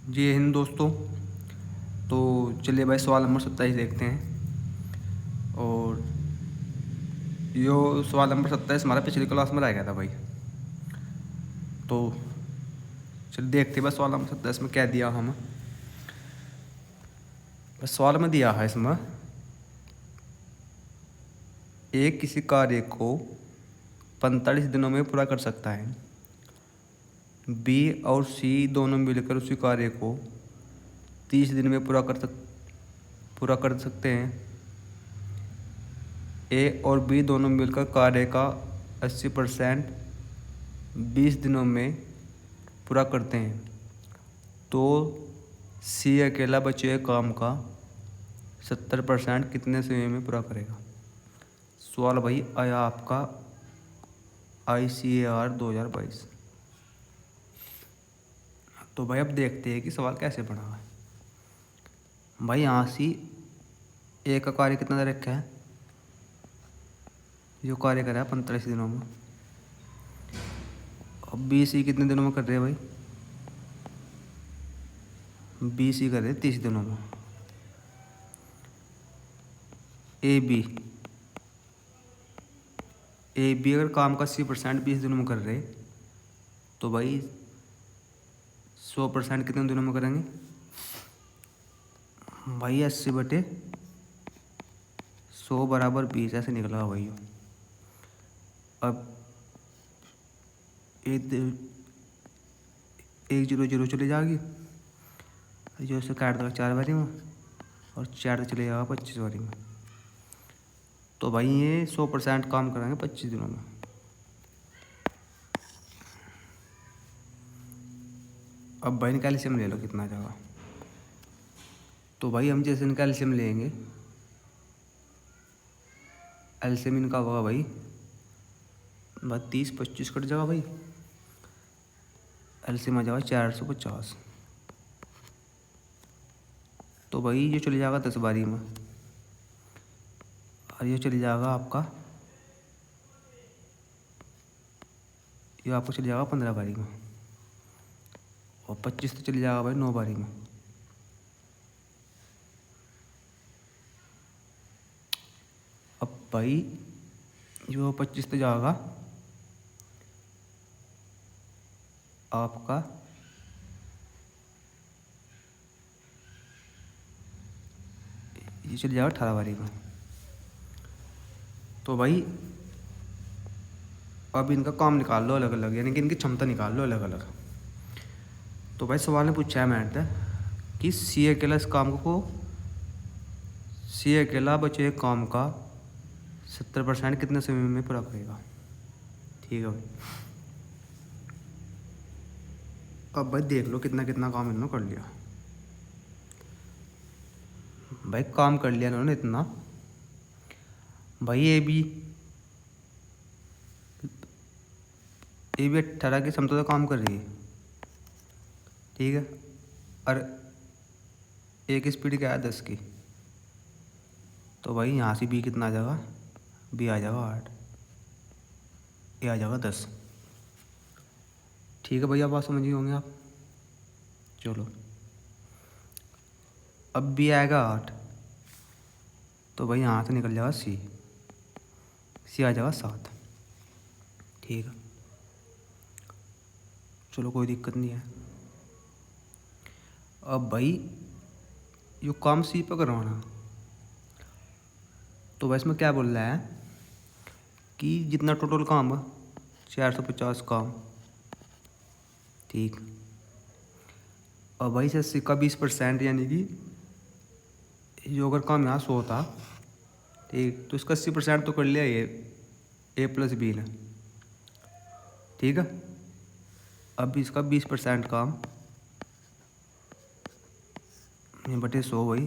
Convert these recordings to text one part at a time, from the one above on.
जी हिंद दोस्तों। तो चलिए भाई सवाल नंबर 27 देखते हैं। और यो सवाल नंबर 27 हमारा पिछली क्लास में रह गया था भाई। तो चलिए देखते हैं बस सवाल नंबर 27 में क्या दिया हमें। बस सवाल में दिया है इसमें एक किसी कार्य को 45 दिनों में पूरा कर सकता है। बी और सी दोनों मिलकर उसी कार्य को 30 दिन में पूरा कर सकते हैं। ए और बी दोनों मिलकर कार्य का 80% 20 दिनों में पूरा करते हैं, तो सी अकेला बचे हुए काम का 70% कितने समय में पूरा करेगा। सवाल भाई आया आपका ICAR 2022। तो भाई अब देखते हैं कि सवाल कैसे बना है। भाई यहाँ सी ए का कार्य कितना दे रखा है, जो कार्य कर रहा है 45 दिनों में। अब बी सी कितने दिनों में कर रहे हैं भाई, बी सी कर रहे हैं 30 दिनों में। ए बी अगर काम का 80% 20 दिनों में कर रहे, तो भाई 100% कितने दिनों में करेंगे भाई, 80/100 बराबर 20 ऐसे निकला भाई। अब एक 1 0 0 चली जाएगी, जो से काट देगा 4 बारी में, और 4 चले जाएगा 25 बारी में। तो भाई ये 100% काम करेंगे 25 दिनों में। अब भाई कैल्शियम ले लो कितना जाएगा। तो भाई हम जैसे कैल्शियम लेंगे, एल्शियम इनका होगा भाई 32 25 कट जाएगा भाई, एल्शियम आ जाएगा 450। तो भाई ये चले जाएगा 10 बारी में, और ये चले जाएगा आपका, ये आपको चले जाएगा 15 बारी में, और 25 तो चले जाएगा भाई 9 बारी में। अब भाई जो 25 तो जाएगा आपका ये चले जाएगा 18 बारी में। तो भाई अब इनका काम निकाल लो अलग अलग, यानी कि इनकी क्षमता निकाल लो अलग अलग। तो भाई सवाल ने पूछा है मैंने कि सी अकेला बचे काम का 70% कितने समय में पूरा करेगा। ठीक है भाई, अब भाई देख लो कितना कितना काम इन्होंने कर लिया। भाई काम कर लिया इन्होंने इतना, भाई ये भी 18 की क्षमता तो काम कर रही है, ठीक है, और एक स्पीड क्या है 10 की। तो भाई यहाँ से बी कितना आ जाएगा, बी आ जाएगा 8, ये आ जाएगा 10। ठीक है भैया, बात समझिए होंगे आप। चलो अब बी आएगा 8, तो भाई यहाँ से निकल जाएगा सी आ जाएगा 7। ठीक है, चलो कोई दिक्कत नहीं है। अब भाई यो काम सी पर करवाना, तो भाई इसमें क्या बोल रहा है कि जितना टोटल काम है 450 काम। ठीक, और भाई से 80 का 20%, यानी कि जो अगर काम यहाँ 100 था, ठीक, तो इसका 80% तो कर लिया ये ए प्लस बी ने। ठीक है, अब इसका 20% काम ये बटे 100 भाई,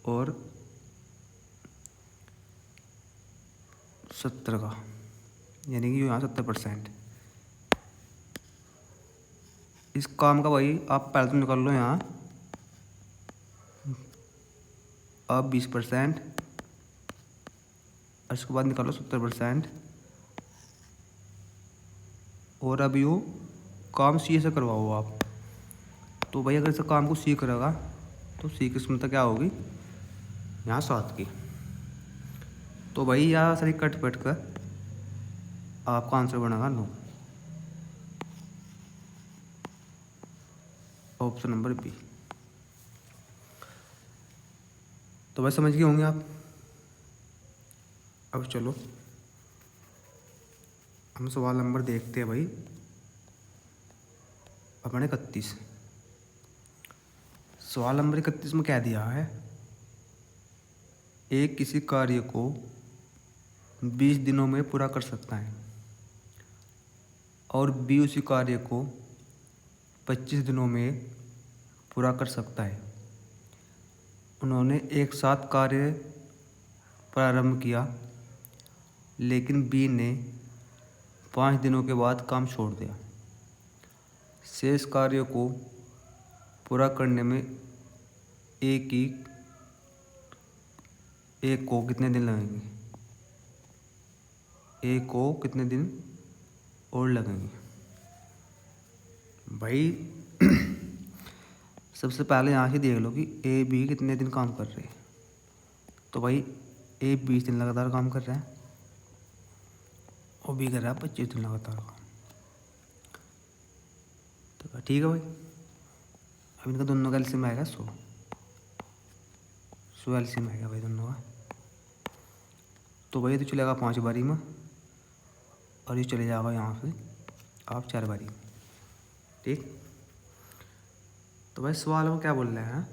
और 70 का, यानी कि यहाँ 70%। इस काम का भाई आप पहले तो निकाल लो यहाँ, अब 20%, और इसके बाद निकालो 70%, और अब यो काम सी से करवाओ आप। तो भाई अगर इस काम को सी करेगा तो सी की क्षमता क्या होगी, यहाँ 7 की। तो भाई यहाँ सारी कट पट कर आपका आंसर बनेगा 9, ऑप्शन नंबर बी। तो भाई समझ गए होंगे आप। अब चलो हम सवाल नंबर देखते हैं भाई अपने 31। सवाल नंबर 31 में क्या दिया है, एक किसी कार्य को 20 दिनों में पूरा कर सकता है और बी उसी कार्य को 25 दिनों में पूरा कर सकता है। उन्होंने एक साथ कार्य प्रारंभ किया, लेकिन बी ने 5 दिनों के बाद काम छोड़ दिया। शेष कार्य को पूरा करने में एक को कितने दिन लगेंगे, एक को कितने दिन और लगेंगे। भाई सबसे पहले यहाँ से देख लो कि ए बी कितने दिन काम कर रहे हैं। तो भाई ए 20 दिन लगातार काम कर रहा है और बी कर रहा है 25 दिन लगातार काम। तो ठीक है भाई, अब इनका दोनों का एलसीएम आएगा 100 एलसीएम आएगा भाई दोनों का। तो भाई तो चलेगा 5 बारी में और ये चले जाएगा यहाँ से आप 4 बारी में। ठीक। तो भाई सवाल में क्या बोल रहे हैं,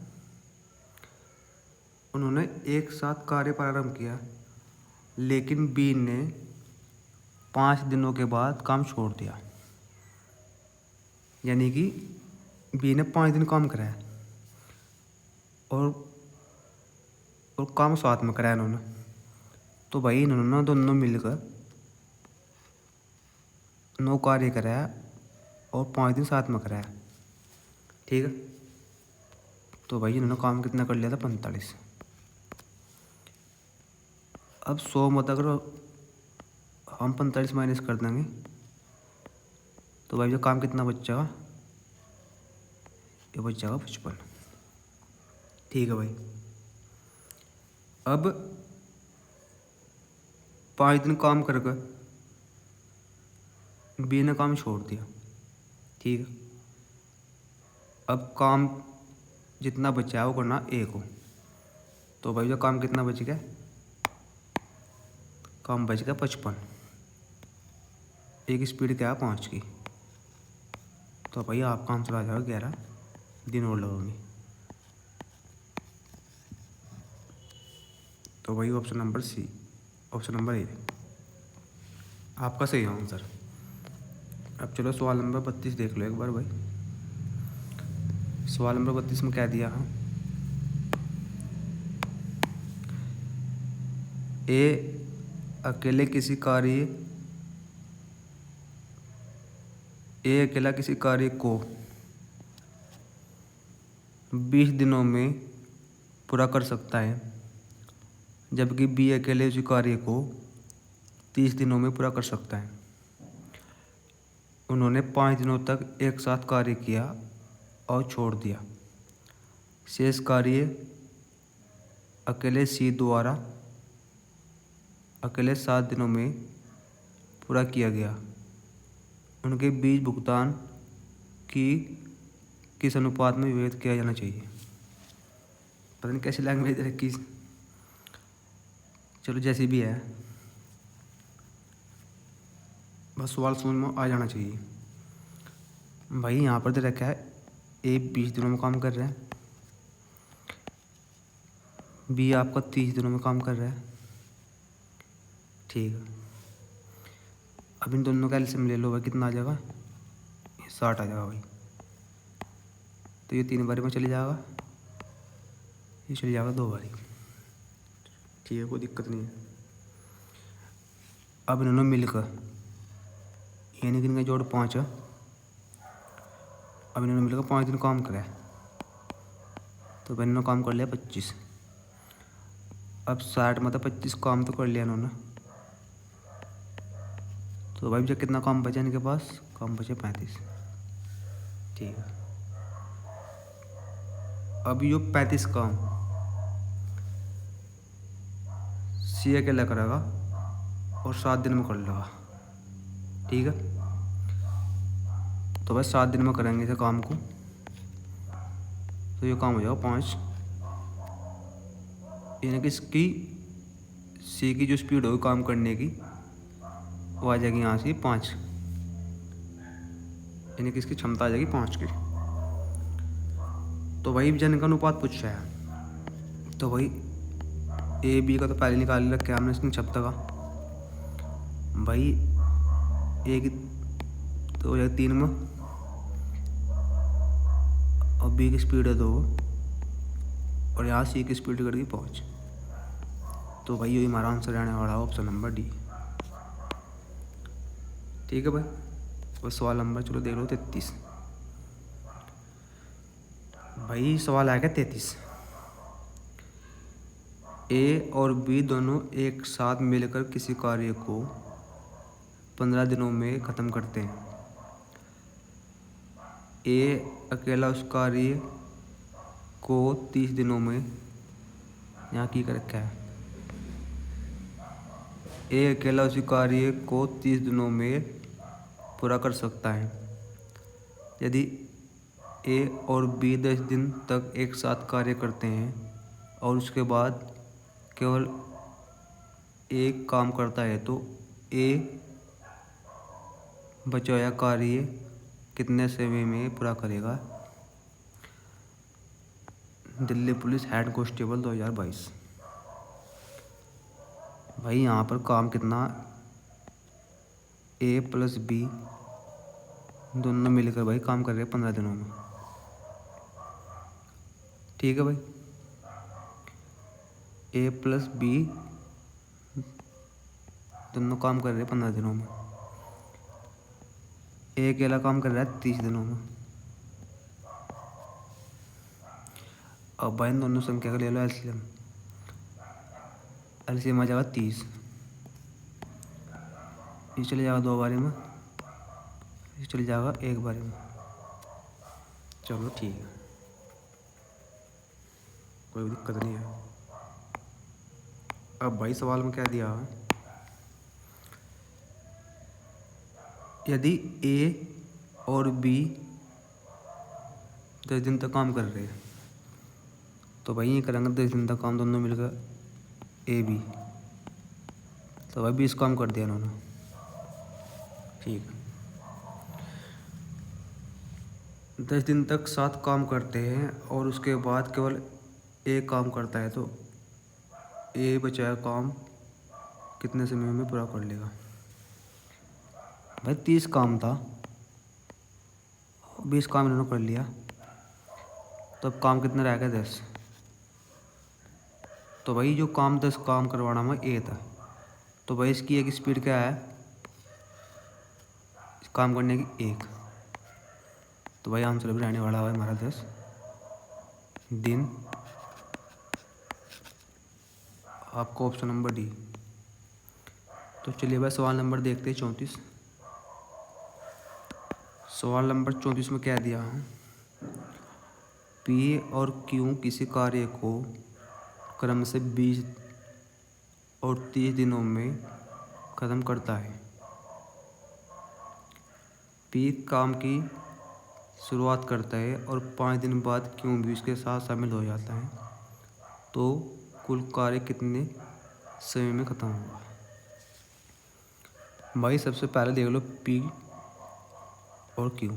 उन्होंने एक साथ कार्य प्रारंभ किया, लेकिन बी ने 5 दिनों के बाद काम छोड़ दिया। यानी कि बी ने 5 दिन काम करा है और काम साथ में कराया इन्होंने। तो भाई इन्होंने दोनों मिलकर 9 कार्य कराया और 5 दिन साथ में कराया। ठीक है। तो भाई इन्होंने काम कितना कर लिया था, 45। अब 100 मत अगर हम 45 माइनस कर देंगे तो भाई जो काम कितना बच जाएगा, ये बच जाएगा 55। ठीक है भाई। अब 5 दिन काम करके बी ने काम छोड़ दिया। ठीक है। अब काम जितना बचा है वो करना ए को। तो भाई जो काम कितना बच गया, काम बच गया 55। एक स्पीड क्या है 5 की। तो भाई आपका आंसर आ जाएगा 11 दिन और लगेंगे। तो भाई option number C, option number A आपका सही आंसर। अब चलो सवाल नंबर 32 देख लो एक बार भाई। सवाल नंबर 32 में क्या दिया है, ए अकेले किसी कार्य को 20 दिनों में पूरा कर सकता है, जबकि बी अकेले उसी कार्य को 30 दिनों में पूरा कर सकता है। उन्होंने 5 दिनों तक एक साथ कार्य किया और छोड़ दिया। शेष कार्य अकेले सी द्वारा अकेले 7 दिनों में पूरा किया गया। उनके बीच भुगतान की किस अनुपात में विभेद किया जाना चाहिए। पता नहीं कैसी लैंग्वेज रखी, चलो जैसी भी है, बस सवाल समझ में आ जाना चाहिए। भाई यहाँ पर दे रखा है ए 20 दिनों में काम कर रहा है, बी आपका 30 दिनों में काम कर रहा है। ठीक है। अब इन दोनों का एलसीएम ले लो भाई, कितना आ जाएगा, ये 60 आ जाएगा भाई। तो ये 3 बारी में चली जाएगा, ये चली जाएगा 2 बारी। ठीक है, कोई दिक्कत नहीं है। अब इन्होंने मिलकर यानी कि इनका जोड़ 5 है। अब इन्होंने मिलकर 5 दिन काम करा है, तो भाई इन्होंने काम कर लिया 25। अब 60 मतलब 25 काम तो कर लिया इन्होंने। तो भाई जब कितना काम बचा इनके पास, काम बचे 35। ठीक है। अभी जो 35 काम सी अकेला करेगा और 7 दिन में कर लेगा। ठीक है, तो बस 7 दिन में करेंगे इसे काम को, तो ये काम हो जाएगा 5, यानी कि इसकी सी की जो स्पीड होगी काम करने की वो आ जाएगी यहाँ से 5, यानी कि इसकी क्षमता आ जाएगी 5 की। तो वही जन का अनुपात पूछ रहा है, तो वही ए बी का तो पहले निकाल रखे हमने इसकी क्षमता का। भाई ए की तो हो जाएगा 3 में और बी की स्पीड है 2 और यहाँ सी की स्पीड कर दी 5। तो भाई ये हमारा आंसर रहने वाला है ऑप्शन नंबर डी। ठीक है भाई, और सवाल नंबर चलो देख लो 33। भाई सवाल आएगा 33। ए और बी दोनों एक साथ मिलकर किसी कार्य को 15 दिनों में ख़त्म करते हैं। ए अकेला उस कार्य को 30 दिनों में, यहाँ की कर रखा है, ए अकेला उसी कार्य को 30 दिनों में पूरा कर सकता है। यदि ए और बी 10 दिन तक एक साथ कार्य करते हैं और उसके बाद केवल एक काम करता है तो ए बचा हुआ कार्य कितने समय में पूरा करेगा? Delhi police head constable 2022। भाई यहाँ पर काम कितना, ए प्लस बी दोनों मिलकर भाई काम कर रहे हैं 15 दिनों में। ठीक है भाई, ए प्लस बी दोनों काम कर रहे हैं 15 दिनों में। ए अकेला काम कर रहा है 30 दिनों में। अब भाई इन दोनों संख्या का ले लो एलसीएम। एलसीएम आ जाएगा 30, ये चले जाएगा 2 बारी में, ये चले जाएगा 1 बारी में। चलो ठीक है, कोई दिक्कत नहीं है। अब भाई सवाल में क्या दिया है, यदि ए और बी 10 दिन तक काम कर रहे हैं तो भाई ये करेंगे 10 दिन तक काम दोनों मिलकर ए बी, तो भाई 20 काम कर दिया इन्होंने। ठीक, 10 दिन तक 7 काम करते हैं और उसके बाद केवल एक काम करता है तो ए बचाया काम कितने समय में पूरा कर लेगा? भाई 30 काम था, 20 काम इन्होंने कर लिया, तो अब काम कितना रह गया? 10। तो भाई जो काम 10 काम करवाना में ए था, तो भाई इसकी एक स्पीड क्या है काम करने की? 1। तो भाई आंसर भी रहने वाला है हमारा 10 दिन। आपको ऑप्शन नंबर डी। तो चलिए भाई सवाल नंबर देखते हैं 34। सवाल नंबर 34 में क्या दिया है, पी और क्यू किसी कार्य को क्रम से 20 और 30 दिनों में ख़त्म करता है। पी काम की शुरुआत करता है और 5 दिन बाद क्यू भी उसके साथ शामिल हो जाता है, तो कुल कार्य कितने समय में ख़त्म होगा? भाई सबसे पहले देख लो पी और क्यू।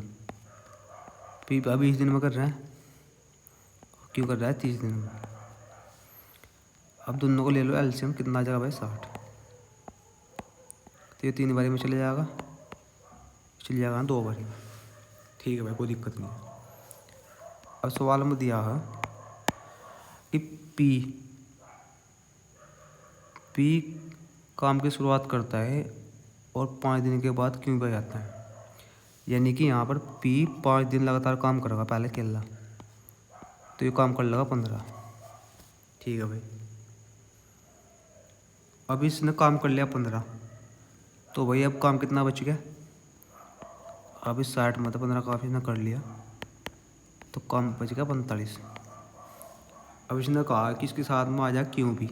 पी 20 दिन में कर रहा है और क्यू कर रहा है 30 दिन में। अब दोनों को ले लो एलसीएम, कितना आ जाएगा भाई? 60। तो ये 3 बारी में चले जाएगा, 2 बारी में। ठीक है भाई, कोई दिक्कत नहीं है। अब सवाल में दिया है कि पी काम की शुरुआत करता है और 5 दिन के बाद क्यों पे जाता है, यानी कि यहाँ पर पी 5 दिन लगातार काम करेगा पहले अकेला, तो ये काम कर लेगा 15। ठीक है भाई, अब इसने काम कर लिया 15, तो भाई अब काम कितना बच गया? अब इस 60 में तो 15 काफ़ी ना कर लिया, तो काम बच गया 45। अब इसने कहा कि इसके साथ में आ जाए क्यों भी,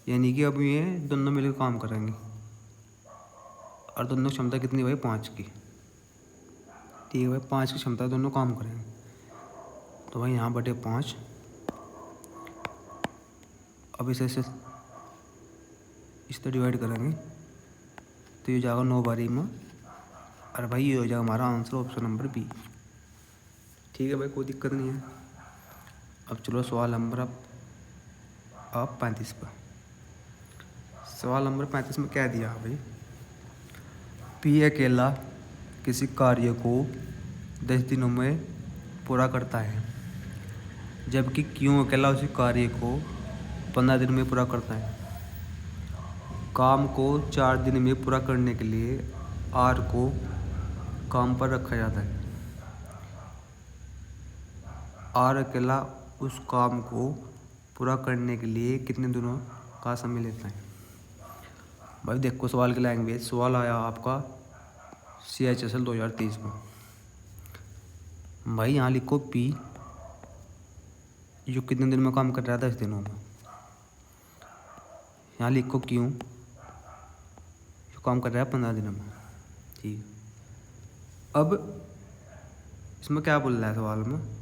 यानी कि अब ये दोनों मिलकर काम करेंगे और दोनों क्षमता कितनी भाई 5 की। ठीक है भाई, 5 की क्षमता दोनों काम करेंगे। तो भाई यहाँ बटे 5। अब इसे इस तरह डिवाइड करेंगे तो ये जाएगा 9 बारी में, और भाई ये हो जाएगा हमारा आंसर ऑप्शन नंबर बी। ठीक है भाई, कोई दिक्कत नहीं है। अब चलो सवाल नंबर आप 35 पर। सवाल नंबर 35 में क्या दिया भाई, पी अकेला किसी कार्य को 10 दिनों में पूरा करता है, जबकि क्यों अकेला उसी कार्य को 15 दिन में पूरा करता है। काम को 4 दिन में पूरा करने के लिए आर को काम पर रखा जाता है। आर अकेला उस काम को पूरा करने के लिए कितने दिनों का समय लेता है। भाई देखो सवाल की लैंग्वेज, सवाल आया आपका CHSL 2023 में। भाई यहाँ लिखो पी जो कितने दिन में काम कर रहा है 10 दिनों में। यहाँ लिखो क्यों जो काम कर रहा है 15 दिनों में। ठीक, अब इसमें क्या बोल रहा है सवाल में,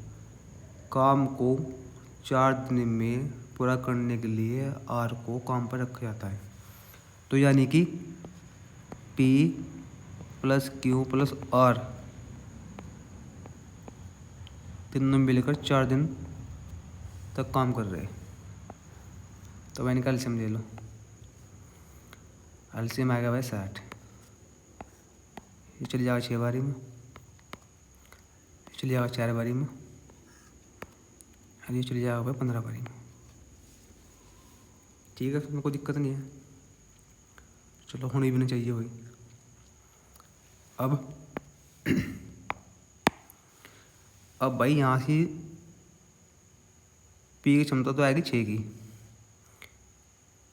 काम को 4 दिन में पूरा करने के लिए आर को काम पर रखा जाता है। तो यानी कि P plus Q plus R तीनों मिलकर 4 दिन तक काम कर रहे हैं। तो भाई इनका एलसीएम ले लो। एलसीएम आएगा भाई 60। ये चली जाएगा 6 बारी में, चली जाएगा 4 बारी में, और ये चली जाएगा भाई 15 बारी में। ठीक है, इसमें कोई दिक्कत नहीं है। चलो होनी भी नहीं चाहिए भाई। अब भाई यहाँ से पी की क्षमता तो आएगी 6 की,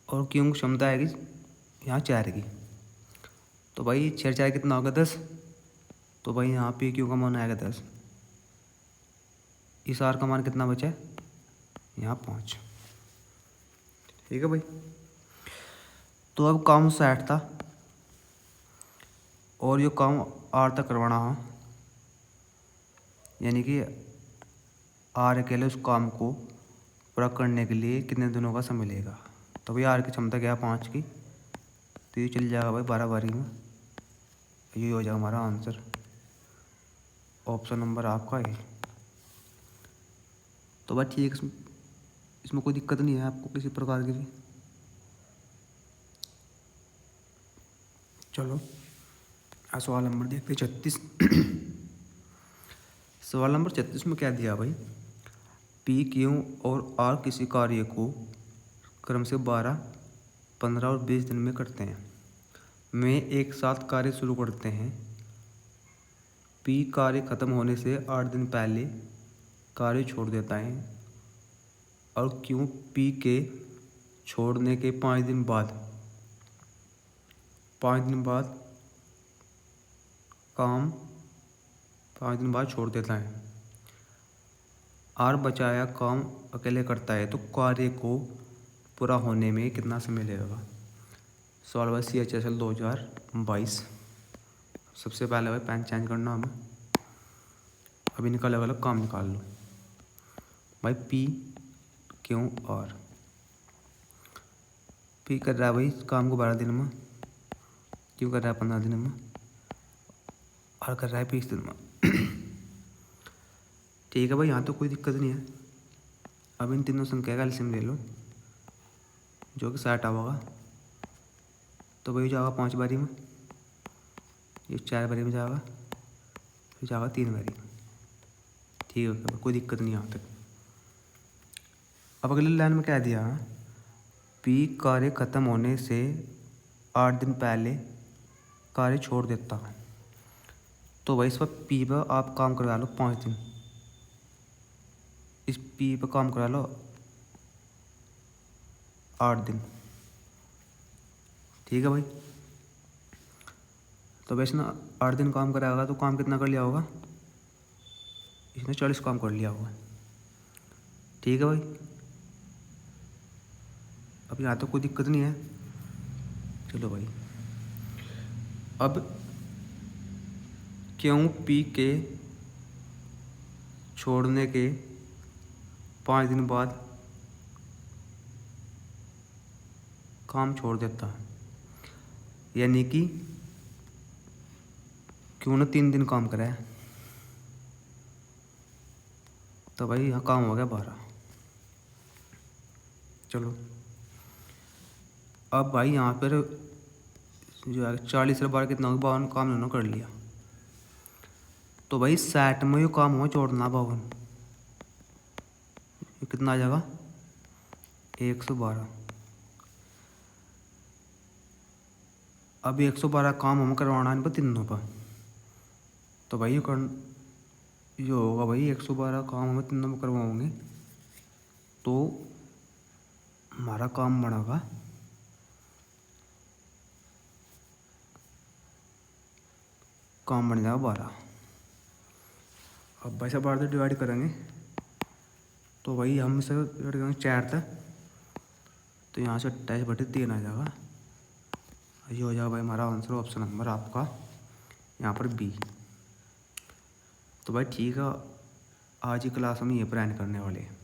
और क्यू की क्षमता आएगी यहाँ 4 की। तो भाई 6 4 कितना होगा 10। तो भाई यहाँ पी क्यू का मान आएगा 10। इस आर का मान कितना बचा है यहाँ 5। ठीक है भाई, तो अब काम 60 था और ये काम आर तक करवाना है, यानी कि आर अकेले उस काम को पूरा करने के लिए कितने दिनों का समय लेगा। तो भाई आर की क्षमता क्या है 5 की, तो ये चल जाएगा भाई 12 बारी में। ये हो जाएगा हमारा आंसर, ऑप्शन नंबर आपका है। तो भाई ठीक, इसमें कोई दिक्कत नहीं है आपको किसी प्रकार की भी। चलो सवाल नंबर देखते 36। सवाल नंबर 36 में क्या दिया भाई, पी क्यू और आर किसी कार्य को क्रम से 12, 15 और 20 दिन में करते हैं। वे एक साथ कार्य शुरू करते हैं। पी कार्य खत्म होने से 8 दिन पहले कार्य छोड़ देता है, और क्यू पी के छोड़ने के 5 दिन बाद काम 5 दिन बाद छोड़ देता है। आर बचाया काम अकेले करता है, तो कार्य को पूरा होने में कितना समय लगेगा। सवाल भाई CHSL 2022। सबसे पहले भाई पेन चेंज करना हमें। अभी इनका अलग अलग काम निकाल लो भाई। पी क्यू आर, पी कर रहा है भाई काम को 12 दिन में, क्यों कर रहा है 15 दिन में, और कर रहा है 20 दिन में। ठीक है भाई, यहाँ तो कोई दिक्कत नहीं है। अब इन तीनों संख्या का एलसीएम ले लो, जो कि 60 होगा। तो भाई जाएगा 5 बारी में, ये 4 बारी में जाएगा, फिर जाएगा 3 बारी में। ठीक है, कोई दिक्कत नहीं यहाँ तक। अब अगले लाइन में क्या दिया, पी कार्य खत्म होने से 8 दिन पहले कार्य छोड़ देता है। तो भाई इस पर पी पर आप काम करवा लो 5 दिन, इस पी पर काम करा लो 8 दिन। ठीक है भाई, तो वैसे ना 8 दिन काम कराएगा तो काम कितना कर लिया होगा इसने 40 काम कर लिया हुआ। ठीक है भाई, अब यहाँ तो कोई दिक्कत नहीं है। चलो भाई, अब क्यों पी के छोड़ने के 5 दिन बाद काम छोड़ देता है, यानी कि क्यों ना 3 दिन काम करा है, तो भाई यहाँ काम हो गया 12। चलो अब भाई यहाँ पर जो है 40 से 12 कितना 52 काम इन्होंने कर लिया। तो भाई 60 में ये काम हुआ छोड़ना 52, कितना आ जाएगा 112। अब 112 काम हम करवाना इन पर तीनों पर, तो भाई ये होगा भाई 112 काम हमें तीनों में करवाओगे तो हमारा काम बनेगा काम बन जाएगा 12। अब भाई सब 12 से डिवाइड करेंगे तो भाई हम इसे डिवाइड करेंगे 4 तक, तो यहाँ से 28/3 आ जाएगा। ये हो जाएगा भाई हमारा आंसर, ऑप्शन नंबर आपका यहाँ पर बी। तो भाई ठीक है, आज की क्लास हम यहीं पर एंड करने वाले हैं।